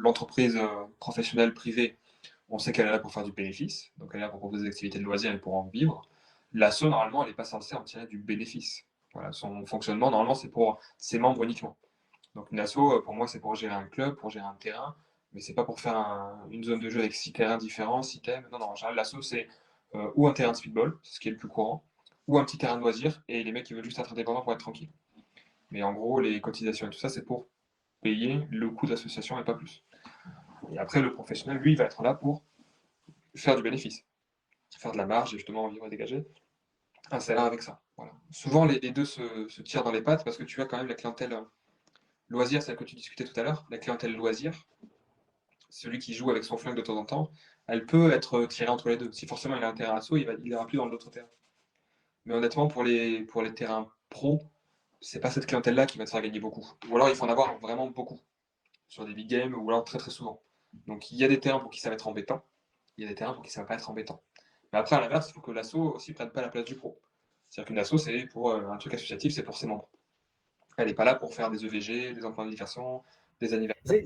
l'entreprise professionnelle privée, on sait qu'elle est là pour faire du bénéfice, donc elle est là pour proposer des activités de loisirs et pour en vivre. L'asso, normalement, elle n'est pas censée en tirer du bénéfice. Voilà, son fonctionnement, normalement, c'est pour ses membres uniquement. Donc une asso, pour moi, c'est pour gérer un club, pour gérer un terrain, mais c'est pas pour faire une zone de jeu avec 6 terrains différents, 6 thèmes. Non, non, en général, l'asso, c'est ou un terrain de speedball, c'est ce qui est le plus courant, ou un petit terrain de loisirs, et les mecs, ils veulent juste être indépendants pour être tranquilles. Mais en gros, les cotisations et tout ça, c'est pour payer le coût de l'association et pas plus. Et après, le professionnel, lui, il va être là pour faire du bénéfice, faire de la marge et justement en vivre et dégager un salaire avec ça. Voilà. Souvent, les deux se tirent dans les pattes parce que tu as quand même la clientèle loisir, celle que tu discutais tout à l'heure, la clientèle loisir, celui qui joue avec son flingue de temps en temps, elle peut être tirée entre les deux. Si forcément il a un terrain assaut, il ira plus dans l'autre terrain. Mais honnêtement, pour les terrains pro, c'est pas cette clientèle-là qui va te faire gagner beaucoup. Ou alors il faut en avoir vraiment beaucoup sur des big games ou alors très très souvent. Donc il y a des terrains pour qui ça va être embêtant, il y a des terrains pour qui ça va pas être embêtant. Mais après, à l'inverse, il faut que l'asso aussi prenne pas la place du pro. C'est-à-dire qu'une asso, c'est pour un truc associatif, c'est pour ses membres. Elle n'est pas là pour faire des EVG, des emplois de diversion, des anniversaires.